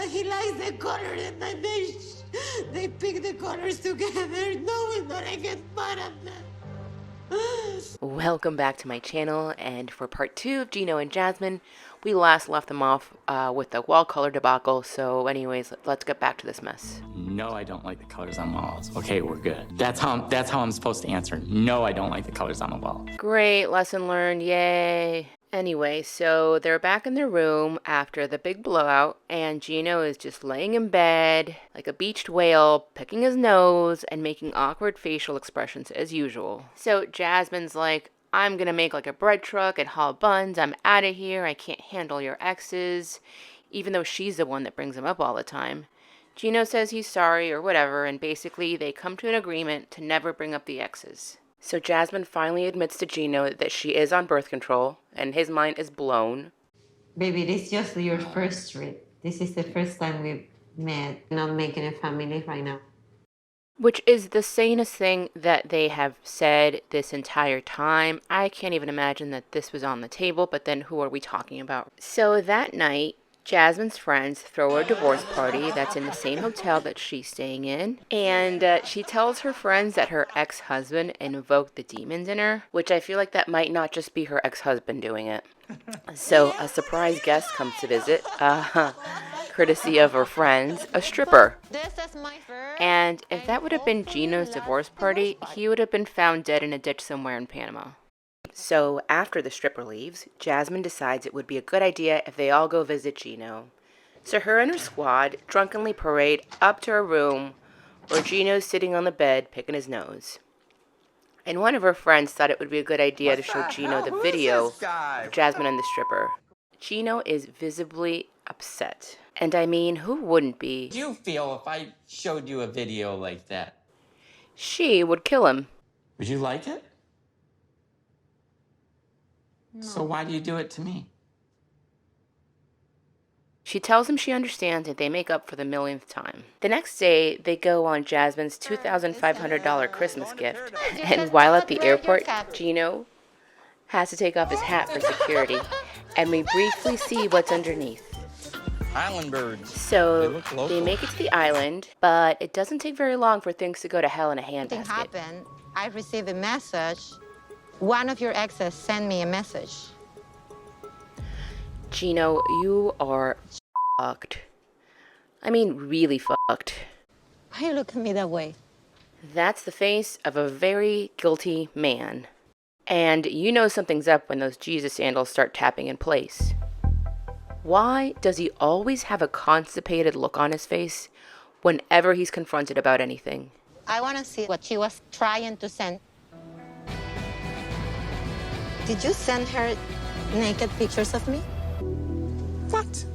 he likes the color, and then they pick the colors together, knowing that I get mad at them. Welcome back to my channel, and for part 2 of Gino and Jasmine, we last left them off with the wall color debacle. So anyways, let's get back to this mess. No, I don't like the colors on walls. Okay, we're good. That's how I'm supposed to answer. No, I don't like the colors on the wall. Great, lesson learned, yay. Anyway, so they're back in their room after the big blowout, and Gino is just laying in bed like a beached whale, picking his nose and making awkward facial expressions as usual. So Jasmine's like, I'm gonna make like a bread truck and haul buns. I'm out of here. I can't handle your exes, even though she's the one that brings them up all the time. Gino says he's sorry or whatever, and basically they come to an agreement to never bring up the exes. So Jasmine finally admits to Gino that she is on birth control, and his mind is blown. Baby, this is just your first trip. This is the first time we've met. Not making a family right now. Which is the sanest thing that they have said this entire time. I can't even imagine that this was on the table, but then who are we talking about? So that night, Jasmine's friends throw a divorce party that's in the same hotel that she's staying in, and she tells her friends that her ex-husband invoked the demons in her, which I feel like that might not just be her ex-husband doing it. So a surprise guest comes to visit, courtesy of her friends, a stripper. And if that would have been Gino's divorce party, he would have been found dead in a ditch somewhere in Panama. So after the stripper leaves, Jasmine decides it would be a good idea if they all go visit Gino. So her and her squad drunkenly parade up to her room where Gino's sitting on the bed picking his nose. And one of her friends thought it would be a good idea to show Gino the video of Jasmine and the stripper. Gino is visibly upset. And I mean, who wouldn't be? How do you feel if I showed you a video like that? She would kill him. Would you like it? No. So why do you do it to me? She tells him she understands, and they make up for the millionth time. The next day, they go on Jasmine's $2,500 Christmas gift, and while at the airport, Gino has to take off his hat for security, and we briefly see what's underneath. Island birds. So they make it to the island, but it doesn't take very long for things to go to hell in a handbasket. Something happened. I received a message. One of your exes sent me a message. Gino, you are fucked. I mean, really fucked. Why you look at me that way? That's the face of a very guilty man. And you know something's up when those Jesus sandals start tapping in place. Why does he always have a constipated look on his face whenever he's confronted about anything? I want to see what she was trying to send. Did you send her naked pictures of me? What?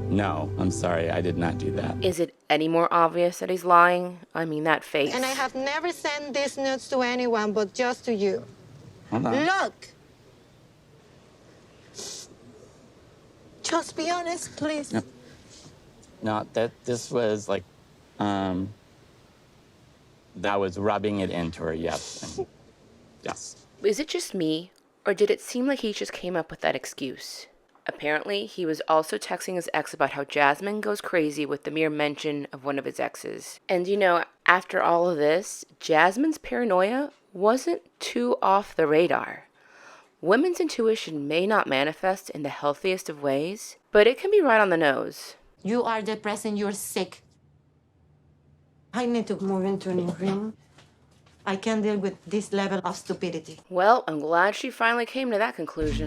No, I'm sorry, I did not do that. Is it any more obvious that he's lying? I mean, that face. And I have never sent these nudes to anyone but just to you. Hold on. Look! Just be honest, please. No, this was like, that was rubbing it into her, yes. Yes. Is it just me, or did it seem like he just came up with that excuse? Apparently, he was also texting his ex about how Jasmine goes crazy with the mere mention of one of his exes. And you know, after all of this, Jasmine's paranoia wasn't too off the radar. Women's intuition may not manifest in the healthiest of ways, but it can be right on the nose. You are depressed and you're sick. I need to move into a new room. I can't deal with this level of stupidity. Well, I'm glad she finally came to that conclusion.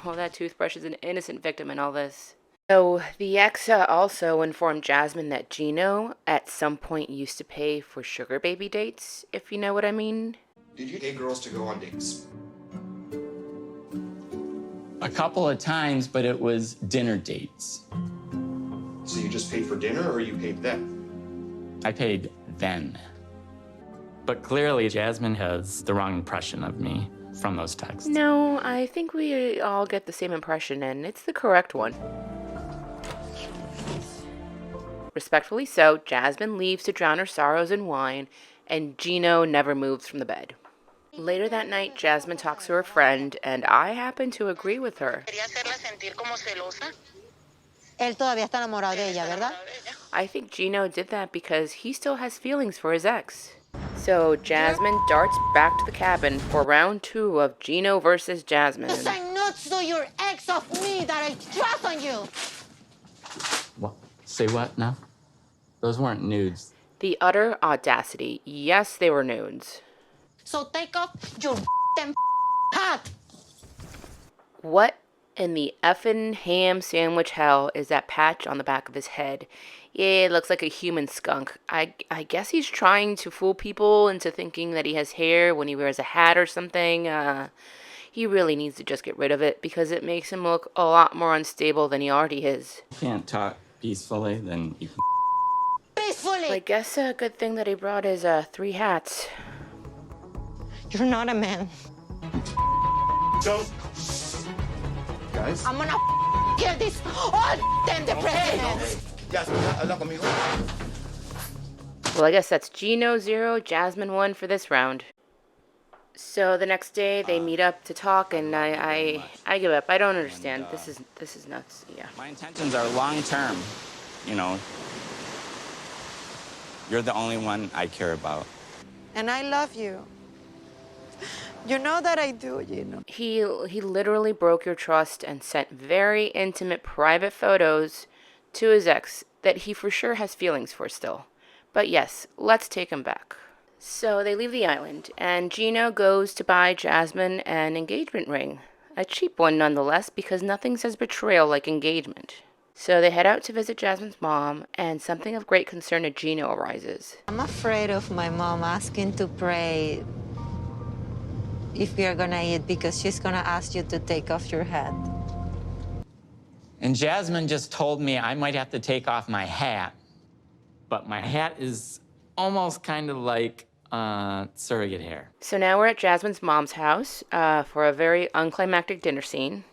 Oh, that toothbrush is an innocent victim in all this. So, the ex also informed Jasmine that Gino at some point used to pay for sugar baby dates, if you know what I mean. Did you pay girls to go on dates? A couple of times, but it was dinner dates. So you just paid for dinner, or you paid them? I paid them. But clearly, Jasmine has the wrong impression of me from those texts. No, I think we all get the same impression, and it's the correct one. Respectfully so, Jasmine leaves to drown her sorrows in wine, and Gino never moves from the bed. Later that night, Jasmine talks to her friend, and I happen to agree with her. Él todavía está enamorado de ella, ¿verdad? I think Gino did that because he still has feelings for his ex. So Jasmine darts back to the cabin for round 2 of Gino versus Jasmine. Because I not saw your ex of me that I trust on you. What? Say what now? Those weren't nudes. The utter audacity. Yes, they were nudes. So take off your hat. What in the effing ham sandwich hell is that patch on the back of his head? Yeah, it looks like a human skunk. I guess he's trying to fool people into thinking that he has hair when he wears a hat or something. He really needs to just get rid of it because it makes him look a lot more unstable than he already is. If you can't talk peacefully, then you can. Peacefully. I guess a good thing that he brought his 3 hats. You're not a man. Don't. Guys. I'm gonna kill this all them the presidents. Jasmine, habla conmigo. Well, I guess that's Gino 0, Jasmine 1 for this round. So the next day they meet up to talk, and I give up. I don't understand. This is nuts. Yeah. My intentions are long term. You know, you're the only one I care about. And I love you. You know that I do, Gino. He literally broke your trust and sent very intimate private photos to his ex that he for sure has feelings for still. But yes, let's take him back. So they leave the island, and Gino goes to buy Jasmine an engagement ring. A cheap one nonetheless, because nothing says betrayal like engagement. So they head out to visit Jasmine's mom, and something of great concern to Gino arises. I'm afraid of my mom asking to pray if we are gonna eat because she's gonna ask you to take off your hat. And Jasmine just told me I might have to take off my hat. But my hat is almost kind of like surrogate hair. So now we're at Jasmine's mom's house for a very unclimactic dinner scene.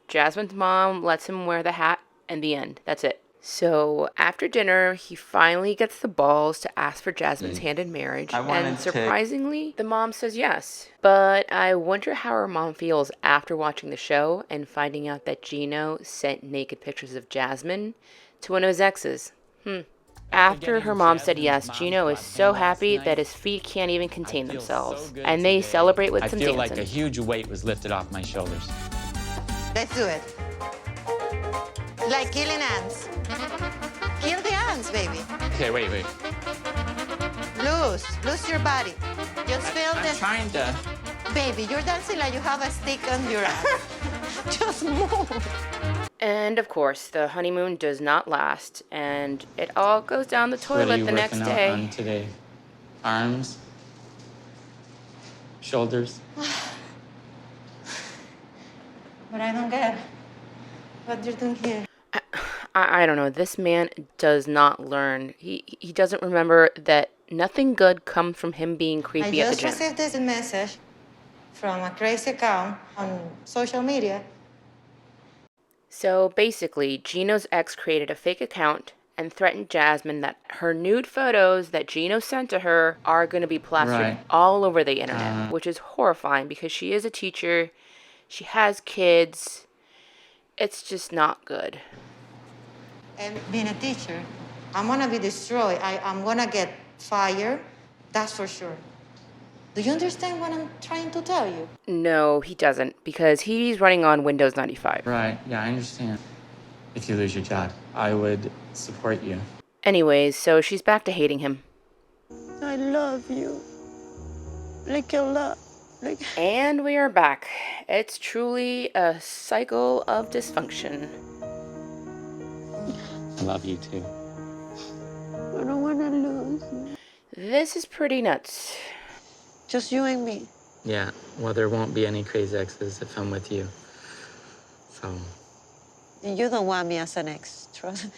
Jasmine's mom lets him wear the hat, and the end. That's it. So after dinner, he finally gets the balls to ask for Jasmine's hand in marriage. And surprisingly, the mom says yes. But I wonder how her mom feels after watching the show and finding out that Gino sent naked pictures of Jasmine to one of his exes. After her mom said yes, Gino is so happy that his feet can't even contain themselves. And they celebrate with some dancing. I feel like a huge weight was lifted off my shoulders. Let's do it. Like killing ants. Kill the ants, baby. Okay, wait. Lose your body. Just feel I'm the... trying to... Baby, you're dancing like you have a stick on your ass. Just move. And of course, the honeymoon does not last, and it all goes down the toilet the next day. What are you working out on today? Arms? Shoulders? But I don't get what you're doing here. I don't know. This man does not learn. He doesn't remember that nothing good comes from him being creepy at the gym. I just received this message from a crazy account on social media. So basically, Gino's ex created a fake account and threatened Jasmine that her nude photos that Gino sent to her are going to be plastered all over the internet, which is horrifying because she is a teacher. She has kids. It's just not good. And being a teacher, I'm going to be destroyed. I'm going to get fired. That's for sure. Do you understand what I'm trying to tell you? No, he doesn't, because he's running on Windows 95. Right, yeah, I understand. If you lose your job, I would support you. Anyways, so she's back to hating him. I love you. Like a lot. And we are back. It's truly a cycle of dysfunction. I love you too. I don't want to lose you. This is pretty nuts. Just you and me. Yeah, well, there won't be any crazy exes if I'm with you. So. You don't want me as an ex, trust me.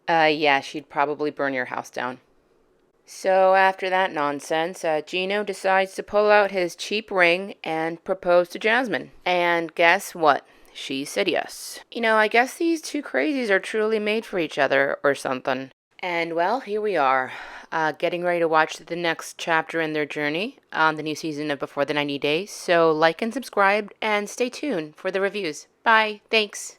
Yeah, she'd probably burn your house down. So after that nonsense, Gino decides to pull out his cheap ring and propose to Jasmine. And guess what? she said yes. You know, I guess these two crazies are truly made for each other or something. And well, here we are, getting ready to watch the next chapter in their journey on the new season of Before the 90 Days. So like and subscribe and stay tuned for the reviews. Bye. Thanks.